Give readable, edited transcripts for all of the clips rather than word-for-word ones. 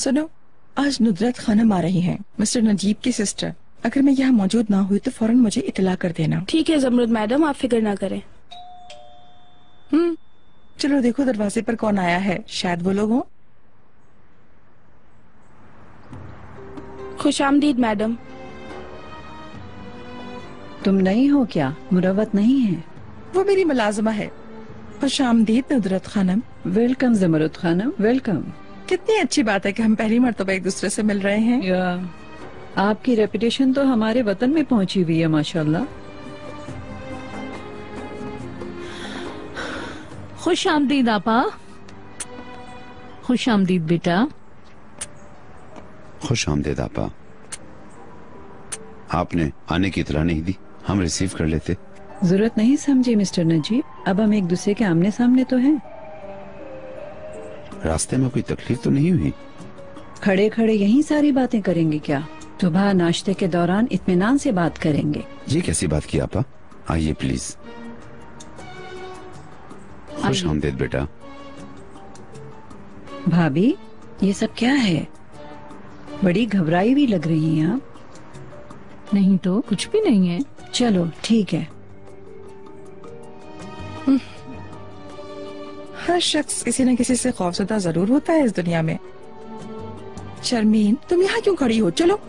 सुनो, आज नुदरत खानम आ रही हैं, मिस्टर नजीब की सिस्टर। अगर मैं यहाँ मौजूद ना हुई तो फौरन मुझे इतला कर देना। ठीक है जमरुद मैडम, आप फिक्र ना करें। चलो देखो दरवाजे पर कौन आया है, शायद वो लोग हों। खुशामदीद मैडम। तुम नहीं हो क्या? मुरवत नहीं है? वो मेरी मुलाजमा है। खुशामदीद नुदरत खानम। Welcome Zamurrud Khanam, welcome. कितनी अच्छी बात है कि हम पहली मर्तबा एक दूसरे से मिल रहे हैं। या आपकी रेपुटेशन तो हमारे वतन में पहुंची हुई है माशाल्लाह। खुश आमदीद आपा। खुश आमदीद बेटा। खुश आमदीद आपा। आपने आने की इतला नहीं दी, हम रिसीव कर लेते। जरूरत नहीं समझी मिस्टर नजीब, अब हम एक दूसरे के आमने सामने तो हैं। रास्ते में कोई तकलीफ तो नहीं हुई? खड़े खड़े यही सारी बातें करेंगे क्या? सुबह नाश्ते के दौरान इत्मीनान से बात करेंगे। ये कैसी बात की आपा? आइए प्लीज। खुश आमदीद बेटा। भाभी, ये सब क्या है? बड़ी घबराई हुई लग रही हैं आप। नहीं तो कुछ भी नहीं है। चलो ठीक है। हर शख्स किसी न किसी से खौफजदा जरूर होता है इस दुनिया में। शर्मीन, तुम यहाँ क्यों खड़ी हो? चलो।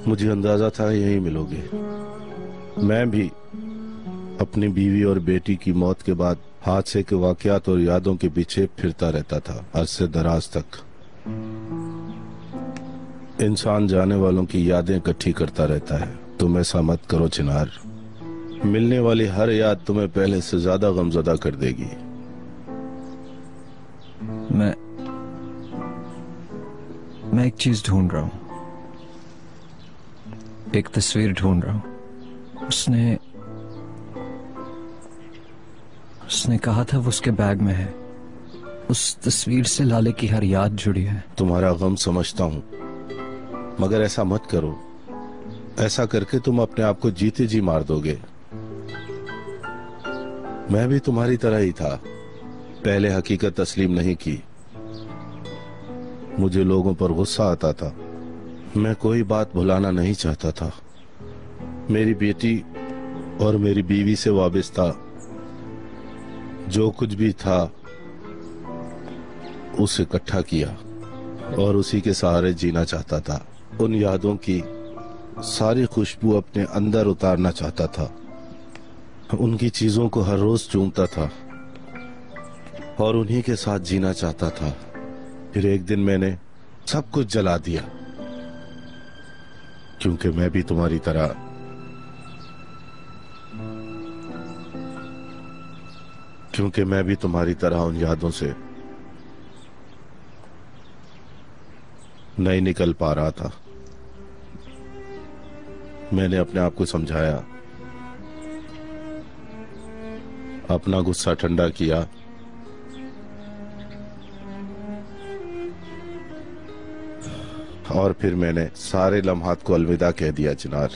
मुझे अंदाजा था यहीं मिलोगे। मैं भी अपनी बीवी और बेटी की मौत के बाद हादसे के वाकयात और यादों के पीछे फिरता रहता था अरसे दराज तक। इंसान जाने वालों की यादें इकट्ठी करता रहता है। तुम ऐसा मत करो चिनार, मिलने वाली हर याद तुम्हें पहले से ज्यादा गमजदा कर देगी। मैं एक चीज ढूंढ रहा हूं, एक तस्वीर ढूंढ रहा हूं। उसने कहा था वो उसके बैग में है। उस तस्वीर से लाले की हर याद जुड़ी है। तुम्हारा गम समझता हूं, मगर ऐसा मत करो। ऐसा करके तुम अपने आप को जीते जी मार दोगे। मैं भी तुम्हारी तरह ही था, पहले हकीकत तस्लीम नहीं की। मुझे लोगों पर गुस्सा आता था। मैं कोई बात भुलाना नहीं चाहता था। मेरी बेटी और मेरी बीवी से वाबस्ता जो कुछ भी था उसे इकट्ठा किया और उसी के सहारे जीना चाहता था। उन यादों की सारी खुशबू अपने अंदर उतारना चाहता था। उनकी चीजों को हर रोज चूमता था और उन्हीं के साथ जीना चाहता था। फिर एक दिन मैंने सब कुछ जला दिया, क्योंकि मैं भी तुम्हारी तरह उन यादों से नहीं निकल पा रहा था। मैंने अपने आप को समझाया, अपना गुस्सा ठंडा किया और फिर मैंने सारे लम्हात को अलविदा कह दिया चिनार।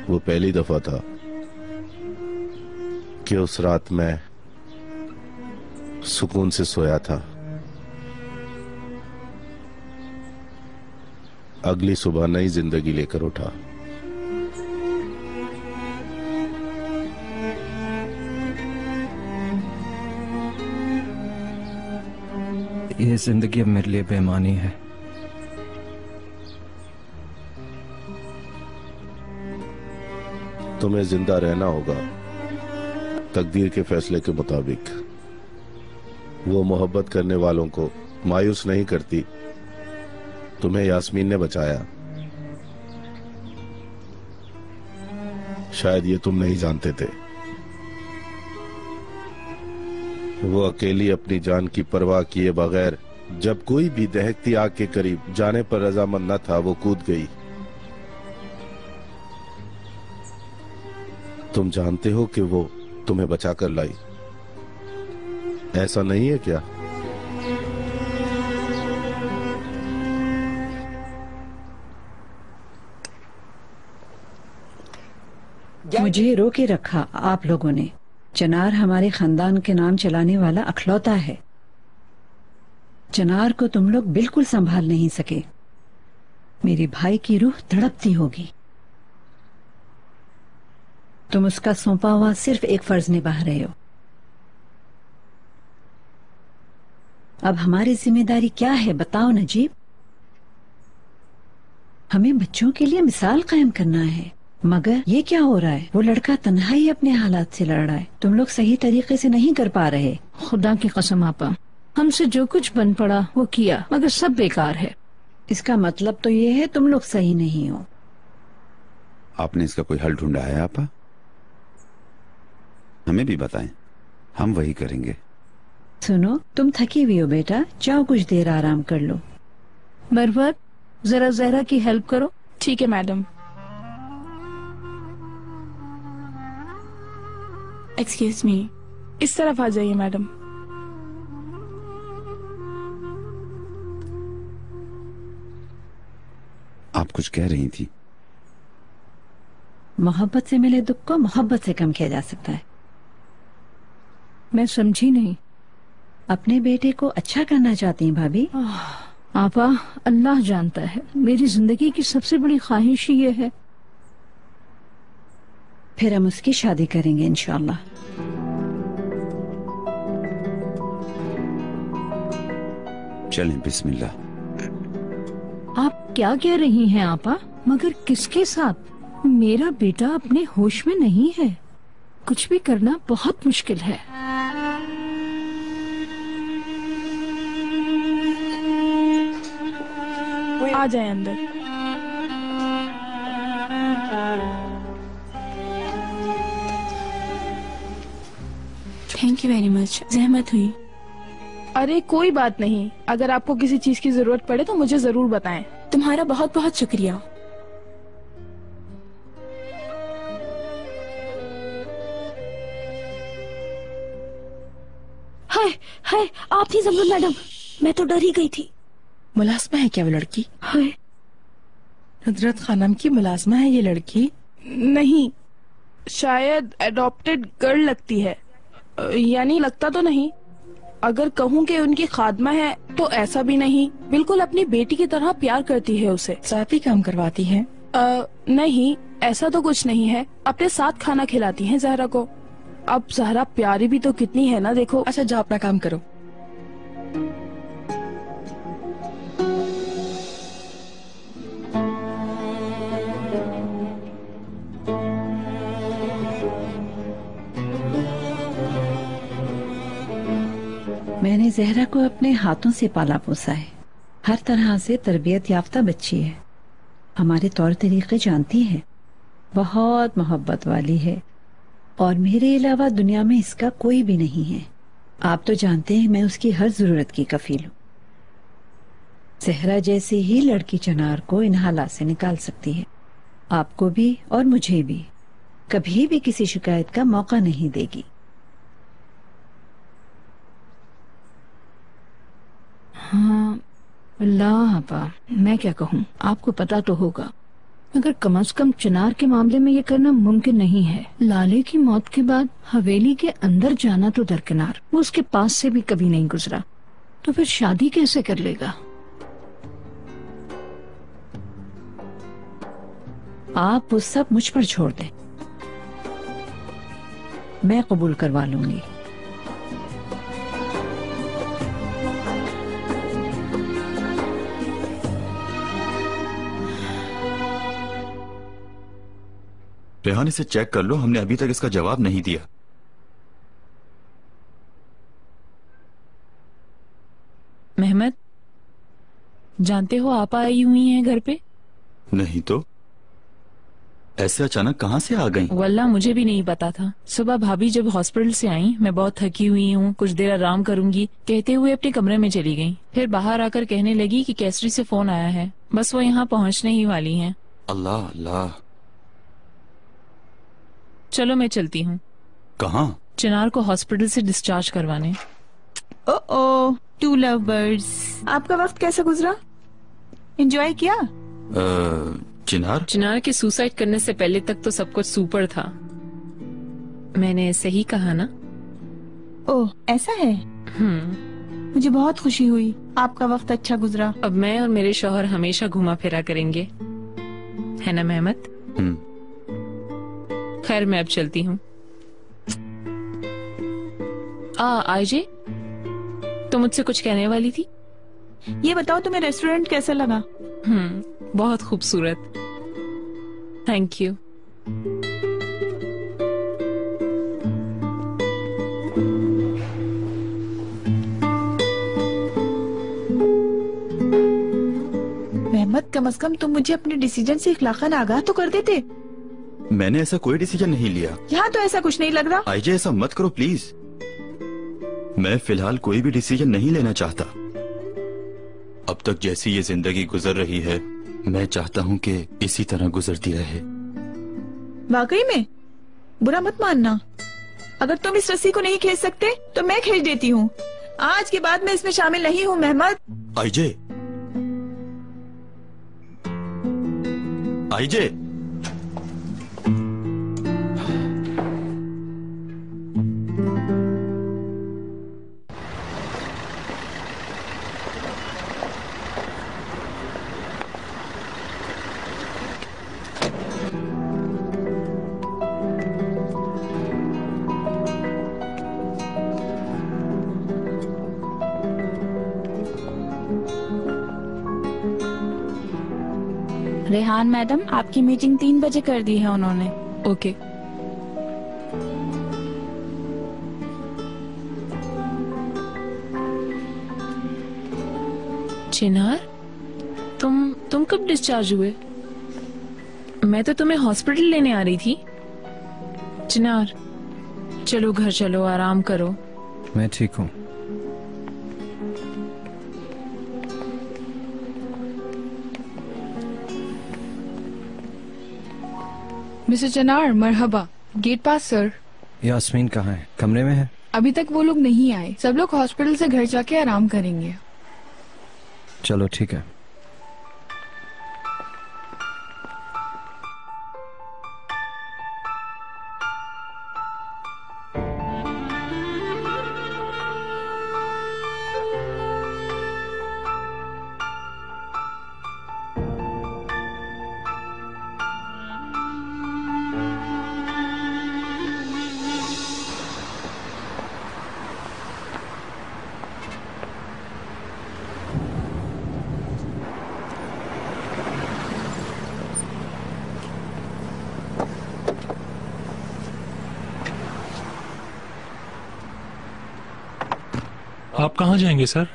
वो पहली दफा था कि उस रात मैं सुकून से सोया था। अगली सुबह नई जिंदगी लेकर उठा। ये जिंदगी अब मेरे लिए बेमानी है। तुम्हें जिंदा रहना होगा तकदीर के फैसले के मुताबिक। वो मोहब्बत करने वालों को मायूस नहीं करती। तुम्हें यास्मीन ने बचाया। शायद ये तुम नहीं जानते थे। वो अकेली अपनी जान की परवाह किए बगैर जब कोई भी दहकती आग के करीब जाने पर रजामंद न था, वो कूद गई। तुम जानते हो कि वो तुम्हें बचाकर लाई। ऐसा नहीं है क्या? मुझे रोके रखा आप लोगों ने। चनार हमारे खानदान के नाम चलाने वाला अखलौता है। चनार को तुम लोग बिल्कुल संभाल नहीं सके। मेरे भाई की रूह तड़पती होगी। तुम उसका सौंपा हुआ सिर्फ एक फर्ज निभा रहे हो। अब हमारी जिम्मेदारी क्या है बताओ नजीब। हमें बच्चों के लिए मिसाल कायम करना है। मगर ये क्या हो रहा है? वो लड़का तन्हा ही अपने हालात से लड़ रहा है। तुम लोग सही तरीके से नहीं कर पा रहे। खुदा की कसम आपा, हमसे जो कुछ बन पड़ा वो किया, मगर सब बेकार है। इसका मतलब तो ये है तुम लोग सही नहीं हो। आपने इसका कोई हल ढूंढा है आपा? हमें भी बताएं, हम वही करेंगे। सुनो, तुम थकी हुई हो बेटा, जाओ कुछ देर आराम कर लो। मरवत, जरा जहरा की हेल्प करो। ठीक है मैडम। एक्सक्यूज मी, इस तरफ आ जाइए मैडम। आप कुछ कह रही थी। मोहब्बत से मिले दुख को मोहब्बत से कम किया जा सकता है। मैं समझी नहीं। अपने बेटे को अच्छा करना चाहती हैं भाभी। आपा, अल्लाह जानता है, मेरी जिंदगी की सबसे बड़ी ख्वाहिश ही ये है। फिर हम उसकी शादी करेंगे इंशाल्लाह। चलें, बिस्मिल्लाह। आप क्या कह रही हैं आपा? मगर किसके साथ? मेरा बेटा अपने होश में नहीं है। कुछ भी करना बहुत मुश्किल है। आ जाए अंदर। थैंक यू वेरी मच, जहमत हुई। अरे कोई बात नहीं, अगर आपको किसी चीज की जरूरत पड़े तो मुझे जरूर बताएं। तुम्हारा बहुत बहुत शुक्रिया। हाय हाय, आप थी जमरुन मैडम, मैं तो डर ही गई थी। मुलाजमा है क्या वो लड़की? हाय, नुसरत खानम की मुलाजमा है ये लड़की? नहीं, शायद एडॉप्टेड गर्ल लगती है। यानी लगता तो नहीं। अगर कहूँ कि उनकी खादमा है तो ऐसा भी नहीं। बिल्कुल अपनी बेटी की तरह प्यार करती है उसे। साथ ही काम करवाती है? नहीं, ऐसा तो कुछ नहीं है। अपने साथ खाना खिलाती हैं जहरा को। अब जहरा प्यारी भी तो कितनी है ना, देखो। अच्छा जाओ अपना काम करो। मैंने जहरा को अपने हाथों से पाला पोसा है। हर तरह से तरबियत याफ्ता बच्ची है। हमारे तौर तरीके जानती है। बहुत मोहब्बत वाली है और मेरे अलावा दुनिया में इसका कोई भी नहीं है। आप तो जानते हैं मैं उसकी हर जरूरत की कफील हूँ। जहरा जैसी ही लड़की चनार को इन हालात से निकाल सकती है। आपको भी और मुझे भी कभी भी किसी शिकायत का मौका नहीं देगी। हाँ, अल्लाह आपा, मैं क्या कहूँ, आपको पता तो होगा, मगर कम से कम चनार के मामले में ये करना मुमकिन नहीं है। लाले की मौत के बाद हवेली के अंदर जाना तो दरकिनार, वो उसके पास से भी कभी नहीं गुजरा, तो फिर शादी कैसे कर लेगा? आप वो सब मुझ पर छोड़ दें, मैं कबूल करवा लूंगी। रेहान, इसे चेक कर लो, हमने अभी तक इसका जवाब नहीं दिया। मेहमद, जानते हो आपा आई हुई हैं घर पे? नहीं तो ऐसे अचानक कहाँ से आ गई? वल्लाह मुझे भी नहीं पता था। सुबह भाभी जब हॉस्पिटल से आई, मैं बहुत थकी हुई हूँ, कुछ देर आराम करूंगी कहते हुए अपने कमरे में चली गई। फिर बाहर आकर कहने लगी कि केसरी से फोन आया है, बस वो यहाँ पहुँचने ही वाली हैं। अल्लाह अल्लाह। चलो मैं चलती हूँ। कहाँ? चिनार को हॉस्पिटल से डिस्चार्ज करवाने। ओ टू लव बर्ड्स, आपका वक्त कैसा गुजरा? एंजॉय किया? चिनार के सुसाइड करने से पहले तक तो सब कुछ सुपर था। मैंने सही कहा ना? ओह ऐसा है। मुझे बहुत खुशी हुई, आपका वक्त अच्छा गुजरा। अब मैं और मेरे शौहर हमेशा घुमा फिरा करेंगे, है ना मेहमद? खैर मैं अब चलती हूँ। आईजे, तो मुझसे कुछ कहने वाली थी? ये बताओ तुम्हें रेस्टोरेंट कैसा लगा? बहुत खूबसूरत, थैंक यू। मेहमद, कम से कम तुम मुझे अपने डिसीजन से इखलाकन आगाह तो कर देते। मैंने ऐसा कोई डिसीजन नहीं लिया। यहाँ तो ऐसा कुछ नहीं लग रहा। आईजे ऐसा मत करो प्लीज। मैं फिलहाल कोई भी डिसीजन नहीं लेना चाहता। अब तक जैसी ये जिंदगी गुजर रही है, मैं चाहता हूँ कि इसी तरह गुजरती रहे। वाकई में? बुरा मत मानना, अगर तुम इस रस्सी को नहीं खींच सकते तो मैं खींच देती हूँ। आज के बाद मैं इसमें शामिल नहीं हूँ मेहमद। आईजे, आईजे, रेहान मैडम, आपकी मीटिंग 3 बजे कर दी है उन्होंने। ओके। चिनार, तुम कब डिस्चार्ज हुए? मैं तो तुम्हें हॉस्पिटल लेने आ रही थी। चिनार, चलो घर चलो, आराम करो। मैं ठीक हूँ। मिस्टर चिनार, मरहबा। गेट पास सर। यास्मीन कहाँ है? कमरे में है? अभी तक वो लोग नहीं आए, सब लोग हॉस्पिटल से घर जाके आराम करेंगे। चलो ठीक है। आप कहाँ जाएंगे सर?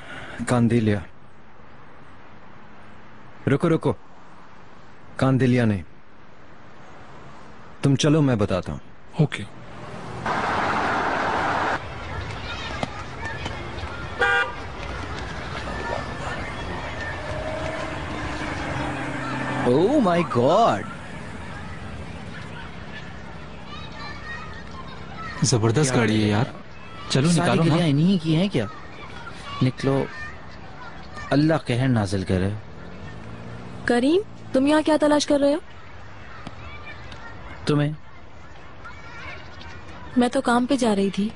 कांदिलिया। रुको रुको, कांदिलिया नहीं, तुम चलो मैं बताता हूँ। ओके। ओह माय गॉड, जबरदस्त गाड़ी है यार। चलो निकालो ना। इन्हीं की है क्या? निकलो, अल्लाह कहर नाजिल करे। करीम, तुम यहाँ क्या तलाश कर रहे हो? तुम्हें? मैं तो काम पे जा रही थी।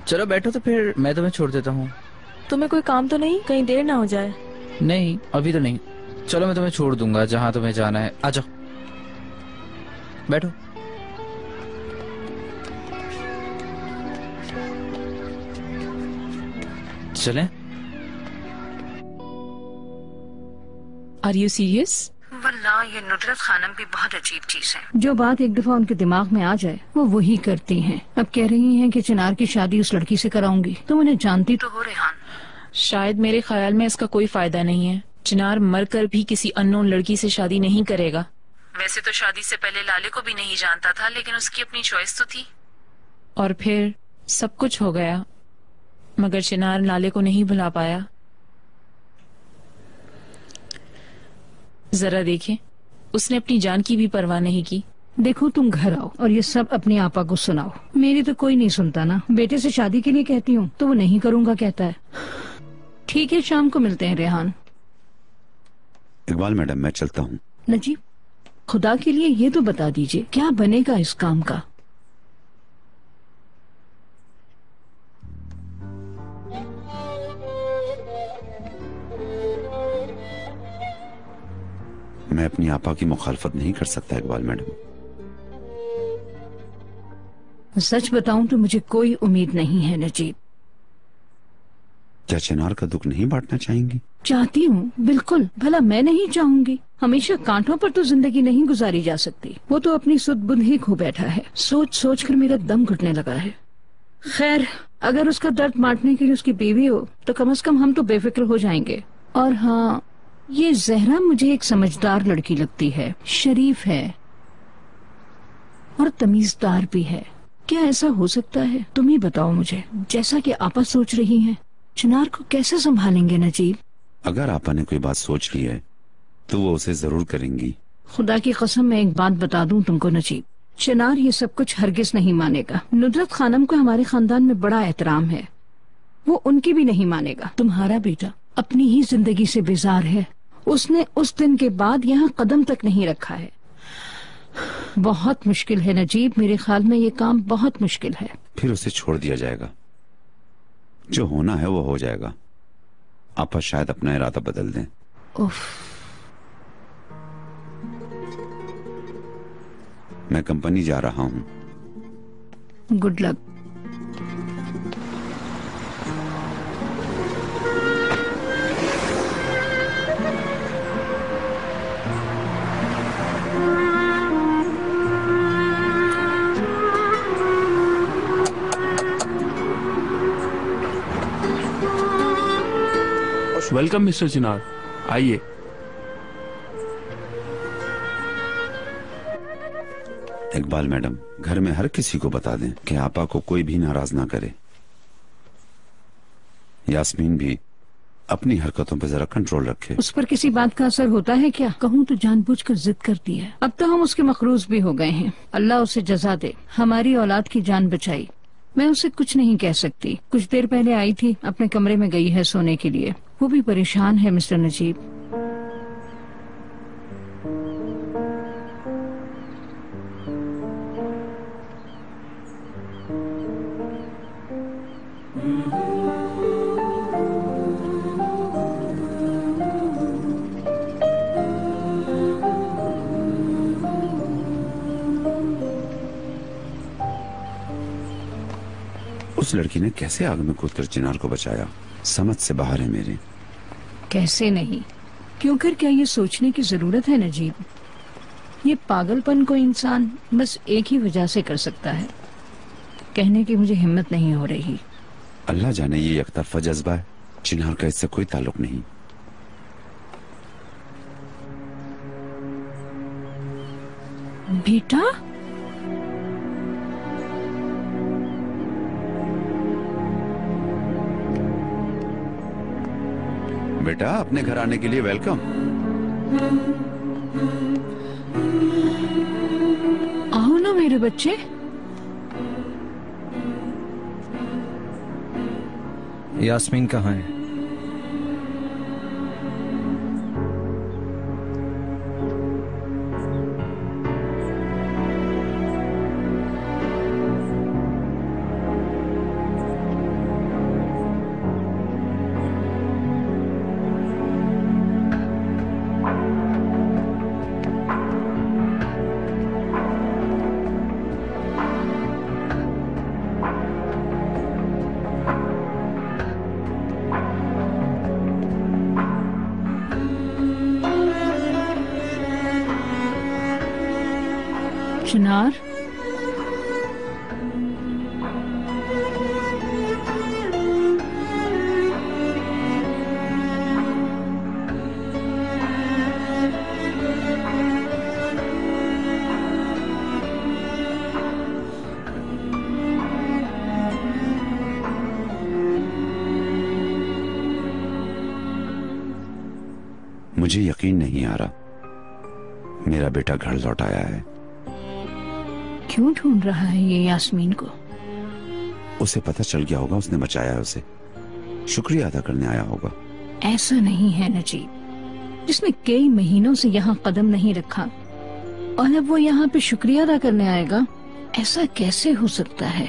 चलो बैठो तो फिर मैं तुम्हें छोड़ देता हूँ। तुम्हें कोई काम तो नहीं, कहीं देर ना हो जाए? नहीं अभी तो नहीं। चलो मैं तुम्हें छोड़ दूंगा जहाँ तुम्हें जाना है। आ जाओ, बैठो। चलें? Are you serious? वल्लाह ये नुसरत खानम भी बहुत अजीब चीज है। जो बात एक दफा उनके दिमाग में आ जाए वो वही करती हैं। अब कह रही हैं कि चिनार की शादी उस लड़की से कराऊंगी। तुम उन्हें जानती तो हो रेहान। शायद मेरे ख्याल में इसका कोई फायदा नहीं है। चिनार मरकर भी किसी अननोन लड़की से शादी नहीं करेगा। वैसे तो शादी से पहले लाले को भी नहीं जानता था, लेकिन उसकी अपनी चॉइस तो थी। और फिर सब कुछ हो गया, मगर चिनार लाले को नहीं भुला पाया। जरा देखें, उसने अपनी जान की भी परवाह नहीं की। देखो तुम घर आओ और ये सब अपनी आपा को सुनाओ। मेरी तो कोई नहीं सुनता ना। बेटे से शादी के लिए कहती हूँ तो वो नहीं करूँगा कहता है। ठीक है, शाम को मिलते हैं रेहान। इकबाल मैडम, मैं चलता हूँ। नजीब, खुदा के लिए ये तो बता दीजिए क्या बनेगा इस काम का। मैं अपनी आपा की मुखालफत नहीं कर सकता इकबाल मैडम। सच बताऊं तो मुझे कोई उम्मीद नहीं है नजीब। क्या चिनार का दुख नहीं बांटना चाहेंगी? चाहती हूँ, बिल्कुल। भला मैं नहीं चाहूंगी? हमेशा कांटों पर तो जिंदगी नहीं गुजारी जा सकती। वो तो अपनी सुध बुध ही खो बैठा है। सोच सोच कर मेरा दम घुटने लगा है। खैर, अगर उसका दर्द बांटने के लिए उसकी बीवी हो तो कम से कम हम तो बेफिक्र हो जाएंगे। और हाँ, ये जहरा मुझे एक समझदार लड़की लगती है। शरीफ है और तमीजदार भी है। क्या ऐसा हो सकता है? तुम ही बताओ मुझे। जैसा कि आपा सोच रही हैं, चिनार को कैसे संभालेंगे नजीब? अगर आपा ने कोई बात सोच ली है तो वो उसे जरूर करेंगी। खुदा की कसम मैं एक बात बता दूं तुमको नजीब, चिनार ये सब कुछ हरगिज नहीं मानेगा। नुसरत खानम को हमारे खानदान में बड़ा एहतराम है, वो उनकी भी नहीं मानेगा। तुम्हारा बेटा अपनी ही जिंदगी से बेजार है। उसने उस दिन के बाद यहाँ कदम तक नहीं रखा है। बहुत मुश्किल है नजीब, मेरे ख्याल में ये काम बहुत मुश्किल है। फिर उसे छोड़ दिया जाएगा। जो होना है वो हो जाएगा। आपा शायद अपना इरादा बदल दें। उफ। मैं कंपनी जा रहा हूँ। Good luck. वेलकम मिस्टर चिनार, आइए। इकबाल मैडम, घर में हर किसी को बता दें कि आपा को कोई भी नाराज ना करे। यास्मीन भी अपनी हरकतों पर जरा कंट्रोल रखे। उस पर किसी बात का असर होता है क्या? कहूँ तो जानबूझकर जिद करती है। अब तो हम उसके मखरूज भी हो गए हैं। अल्लाह उसे जजा दे, हमारी औलाद की जान बचाई। मैं उसे कुछ नहीं कह सकती। कुछ देर पहले आई थी, अपने कमरे में गई है सोने के लिए। वो भी परेशान है मिस्टर नजीब। उस लड़की ने कैसे आग में कूदकर चिनार को बचाया, समझ से बाहर है मेरे। कैसे नहीं, क्यों कर क्या ये सोचने की जरूरत है नजीब? ये पागलपन को इंसान बस एक ही वजह से कर सकता है। कहने की मुझे हिम्मत नहीं हो रही। अल्लाह जाने ये एकतरफा जज्बा है। चिनार का इससे कोई ताल्लुक नहीं। बेटा, बेटा, अपने घर आने के लिए वेलकम। आओ ना मेरे बच्चे। यास्मीन कहाँ है? चिनार, मुझे यकीन नहीं आ रहा मेरा बेटा घर लौट आया है। क्यों ढूंढ रहा है ये यास्मीन को? उसे पता चल गया होगा, उसने बचाया है उसे, शुक्रिया अदा करने आया होगा। ऐसा नहीं है नजीब, जिसने कई महीनों से यहाँ कदम नहीं रखा और अब वो यहाँ पे शुक्रिया अदा करने आएगा, ऐसा कैसे हो सकता है?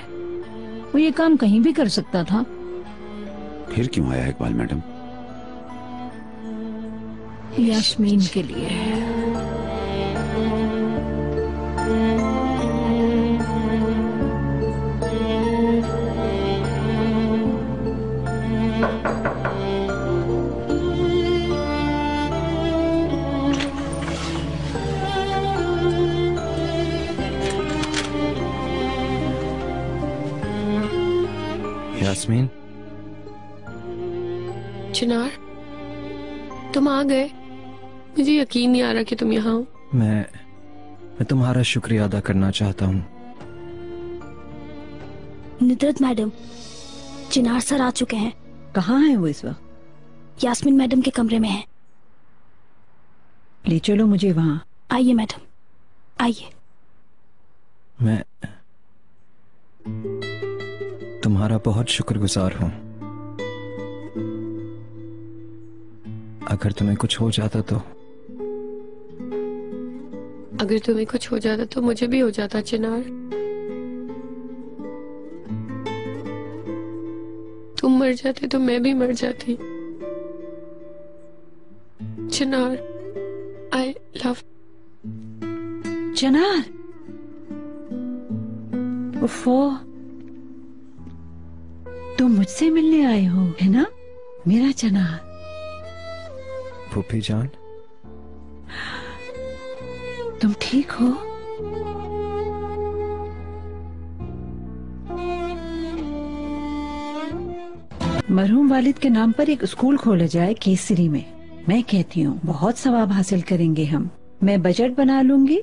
वो ये काम कहीं भी कर सकता था। फिर क्यों आया इकबाल मैडम? यास्मीन के लिए। यास्मीन, चिनार, तुम आ गए। मुझे यकीन नहीं आ रहा कि तुम यहाँ हो। मैं तुम्हारा शुक्रिया अदा करना चाहता हूँ। नुदरत मैडम, चिनार सर आ चुके हैं। कहाँ है वो इस वक्त? यास्मीन मैडम के कमरे में है। ले चलो मुझे वहाँ। आइए मैडम, आइए। मैं तुम्हारा बहुत शुक्रगुजार हूँ। अगर तुम्हें कुछ हो जाता तो? अगर तुम्हें कुछ हो जाता तो मुझे भी हो जाता चिनार। तुम मर जाते तो मैं भी मर जाती। चिनार, आई लव। चिनार, उफ़ो, तुम मुझसे मिलने आए हो, है ना मेरा चिनार? फूफी जान, तुम ठीक हो? मरहूम वालिद के नाम पर एक स्कूल खोला जाए केसरी में। मैं कहती हूँ बहुत सवाब हासिल करेंगे हम। मैं बजट बना लूंगी,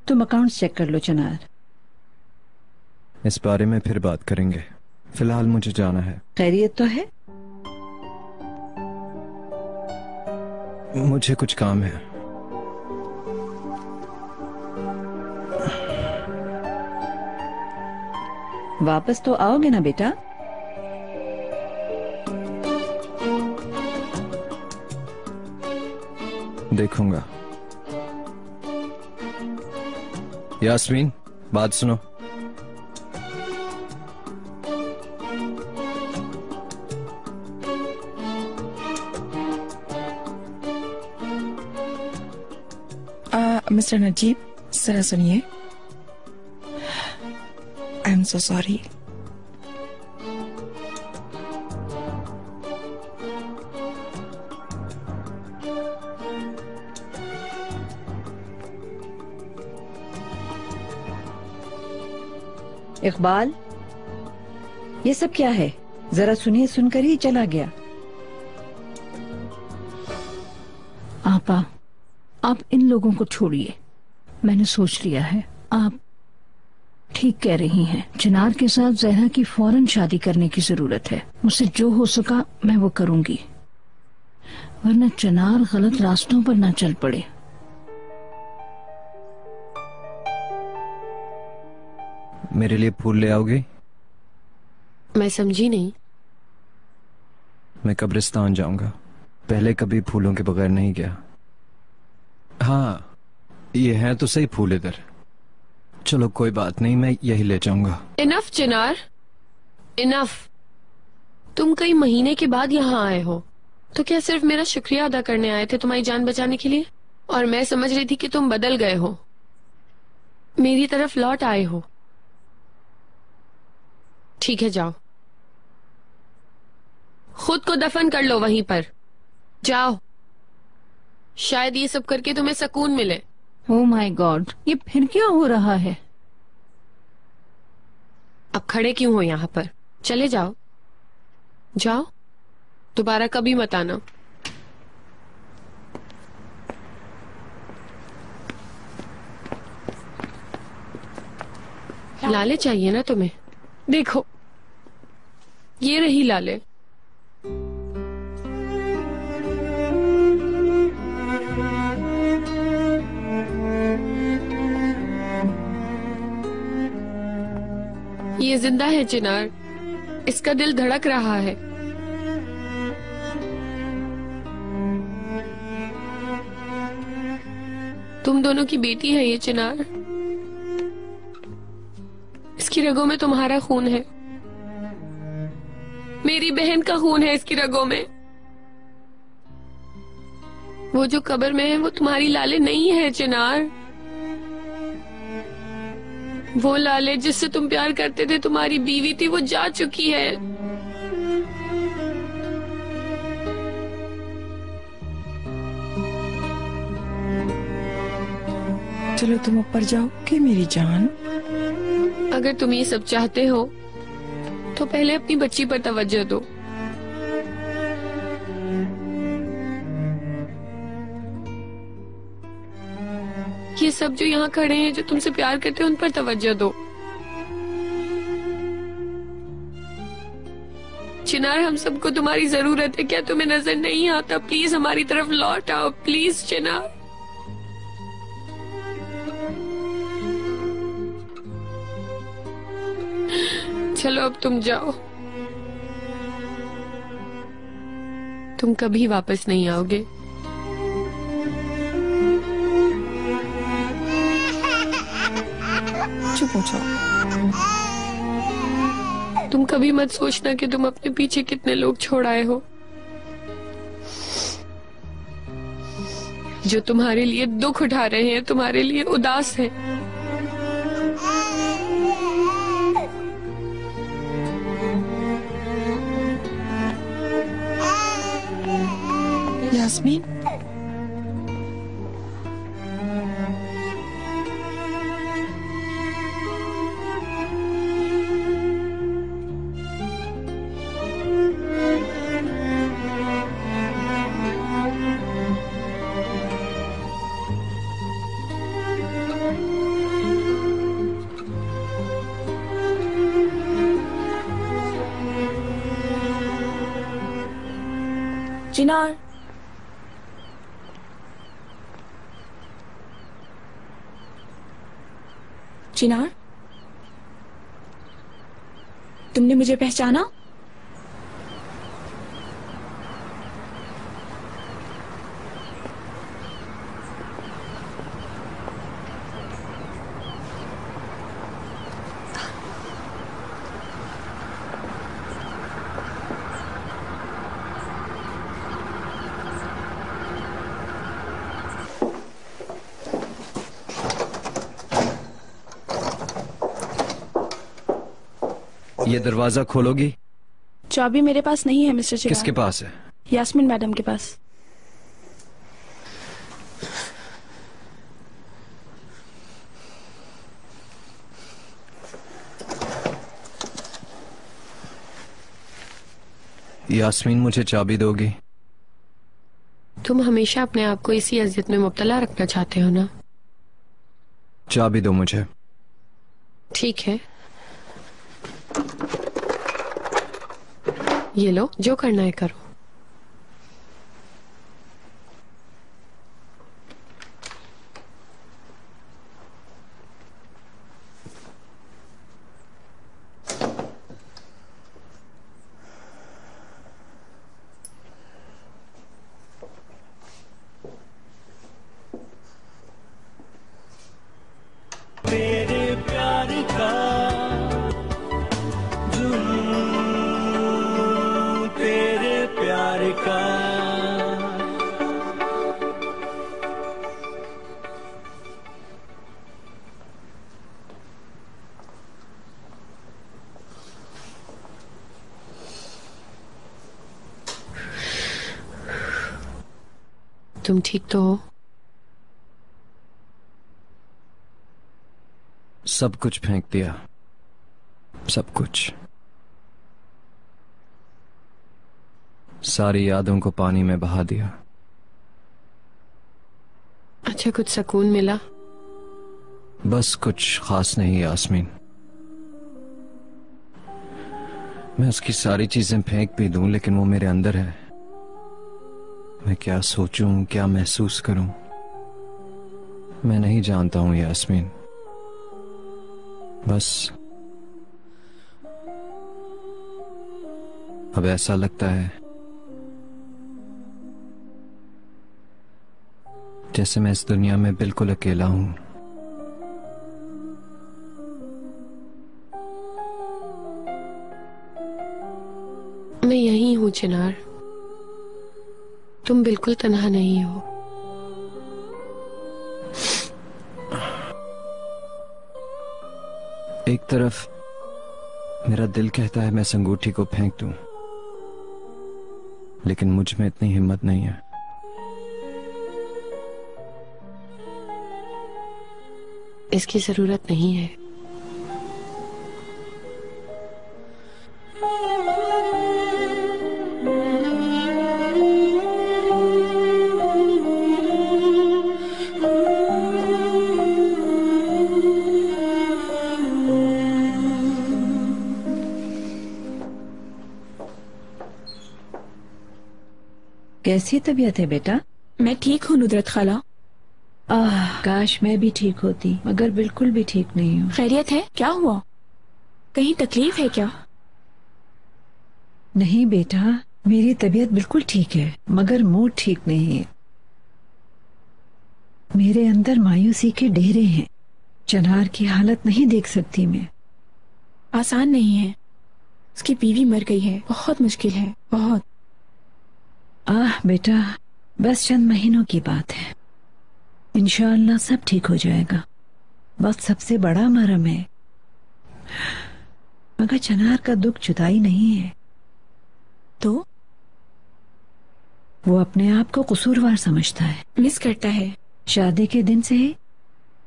तुम अकाउंट्स चेक कर लो चिनार। इस बारे में फिर बात करेंगे, फिलहाल मुझे जाना है। खैरियत तो है? मुझे कुछ काम है। वापस तो आओगे ना बेटा? देखूंगा। यास्मीन, बात सुनो। मिस्टर नजीब, जरा सुनिए। I am so sorry. Iqbal, ये सब क्या है? जरा सुनिए, सुनकर ही चला गया। आपा, आप इन लोगों को छोड़िए। मैंने सोच लिया है, आप ठीक कह रही हैं। चिनार के साथ जहरा की फौरन शादी करने की जरूरत है। मुझसे जो हो सका मैं वो करूंगी, वरना चिनार गलत रास्तों पर ना चल पड़े। मेरे लिए फूल ले आओगे? मैं समझी नहीं। मैं कब्रिस्तान जाऊंगा, पहले कभी फूलों के बगैर नहीं गया। हाँ, ये हैं तो सही फूल इधर। चलो कोई बात नहीं, मैं यही ले जाऊंगा। इनफ चिनार, इनफ। तुम कई महीने के बाद यहाँ आए हो, तो क्या सिर्फ मेरा शुक्रिया अदा करने आए थे तुम्हारी जान बचाने के लिए? और मैं समझ रही थी कि तुम बदल गए हो, मेरी तरफ लौट आए हो। ठीक है, जाओ, खुद को दफन कर लो वहीं पर। जाओ, शायद ये सब करके तुम्हें सुकून मिले। ओह माय गॉड, ये फिर क्या हो रहा है? अब खड़े क्यों हो यहाँ पर? चले जाओ, जाओ, दोबारा कभी मत आना। लाले चाहिए ना तुम्हें? देखो, ये रही लाले। ये जिंदा है चिनार, इसका दिल धड़क रहा है। तुम दोनों की बेटी है ये चिनार, इसकी रगों में तुम्हारा खून है, मेरी बहन का खून है इसकी रगों में। वो जो कब्र में है वो तुम्हारी लाले नहीं है चिनार। वो लाले जिससे तुम प्यार करते थे, तुम्हारी बीवी थी, वो जा चुकी है। चलो तुम ऊपर जाओ कि मेरी जान। अगर तुम ये सब चाहते हो तो पहले अपनी बच्ची पर तवज्जो दो। ये सब जो यहाँ खड़े हैं, जो तुमसे प्यार करते हैं, उन पर तवज्जो दो। चिनार, हम सबको तुम्हारी जरूरत है। क्या तुम्हें नजर नहीं आता? प्लीज हमारी तरफ लौट आओ, प्लीज चिनार। चलो अब तुम जाओ, तुम कभी वापस नहीं आओगे। चुप हो जाओ। तुम कभी मत सोचना कि तुम अपने पीछे कितने लोग छोड़ आए हो, जो तुम्हारे लिए दुख उठा रहे हैं, तुम्हारे लिए उदास है। यास्मीन, चिनार, चिनार, तुमने मुझे पहचाना? ये दरवाजा खोलोगी? चाबी मेरे पास नहीं है मिस्टर चिराग। किसके पास है? यास्मीन मैडम के पास। यास्मीन, मुझे चाबी दोगी? तुम हमेशा अपने आप को इसी अजियत में मुब्तला रखना चाहते हो ना? चाबी दो मुझे। ठीक है, ये लो, जो करना है करो। तेरे प्यार का तेरे प्यार का तुम ठीक तो हो? सब कुछ फेंक दिया, सब कुछ। सारी यादों को पानी में बहा दिया। अच्छा, कुछ सुकून मिला? बस कुछ खास नहीं यास्मीन। मैं उसकी सारी चीजें फेंक भी दूं, लेकिन वो मेरे अंदर है। मैं क्या सोचूं, क्या महसूस करूं, मैं नहीं जानता हूं यास्मीन। बस अब ऐसा लगता है जैसे मैं इस दुनिया में बिल्कुल अकेला हूं। मैं यही हूं चिनार, तुम बिल्कुल तन्हा नहीं हो। एक तरफ मेरा दिल कहता है मैं इस अंगूठी को फेंक दूं, लेकिन मुझ में इतनी हिम्मत नहीं है। इसकी जरूरत नहीं है। कैसी तबीयत है बेटा? मैं ठीक हूँ नुदरत खाला। काश मैं भी ठीक होती, मगर बिल्कुल भी ठीक नहीं हूँ। खैरियत है? क्या हुआ? कहीं तकलीफ है क्या? नहीं बेटा, मेरी तबीयत बिल्कुल ठीक है, मगर मूड ठीक नहीं है। मेरे अंदर मायूसी के डेरे हैं। चिनार की हालत नहीं देख सकती मैं। आसान नहीं है, उसकी बीवी मर गई है, बहुत मुश्किल है, बहुत। बेटा, बस चंद महीनों की बात है, इंशाअल्लाह सब ठीक हो जाएगा। बस सबसे बड़ा मरम है, मगर चिनार का दुख जुदाई नहीं है। तो वो अपने आप को कसूरवार समझता है, मिस करता है। शादी के दिन से ही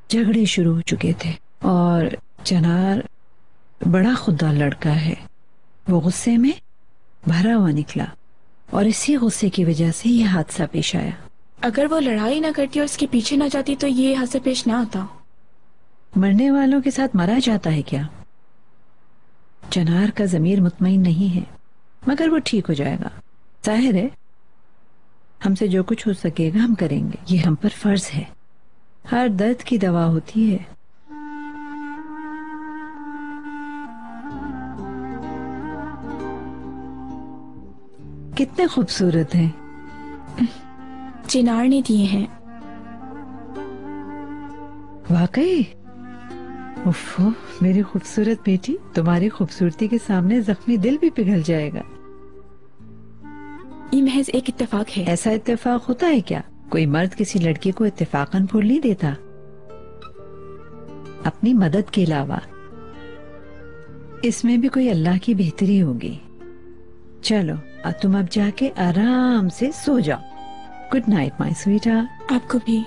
झगड़े शुरू हो चुके थे और चिनार बड़ा खुदा लड़का है। वो गुस्से में भरा हुआ निकला और इसी गुस्से की वजह से ये हादसा पेश आया। अगर वो लड़ाई ना करती और उसके पीछे ना जाती तो ये हादसा पेश ना आता। मरने वालों के साथ मरा जाता है क्या? चिनार का ज़मीर मुतमईन नहीं है, मगर वो ठीक हो जाएगा। जाहिर है हमसे जो कुछ हो सकेगा हम करेंगे, ये हम पर फर्ज है। हर दर्द की दवा होती है। कितने खूबसूरत हैं। चिनार ने दिए हैं। वाकई? उफ़ो, मेरी खूबसूरत बेटी, तुम्हारी खूबसूरती के सामने जख्मी दिल भी पिघल जाएगा। ये महज एक इत्तेफाक है। ऐसा इत्तेफाक होता है क्या? कोई मर्द किसी लड़की को इत्तेफाकन फूल नहीं देता अपनी मदद के अलावा। इसमें भी कोई अल्लाह की बेहतरी होगी। चलो तुम अब जाके आराम से सो जाओ। Good night my sweetheart. आपको भी।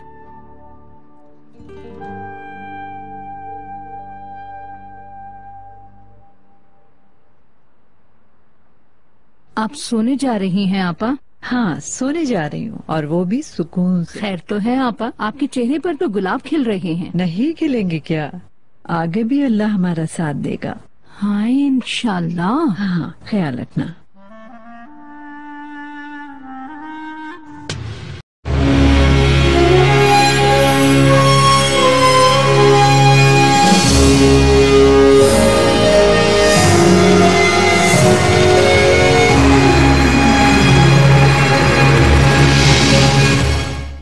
आप सोने जा रही हैं आपा? हाँ, सोने जा रही हूँ, और वो भी सुकून से। खैर तो है आपा, आपके चेहरे पर तो गुलाब खिल रहे हैं। नहीं खिलेंगे क्या? आगे भी अल्लाह हमारा साथ देगा। हाँ इंशाल्लाह। हाँ, ख्याल रखना।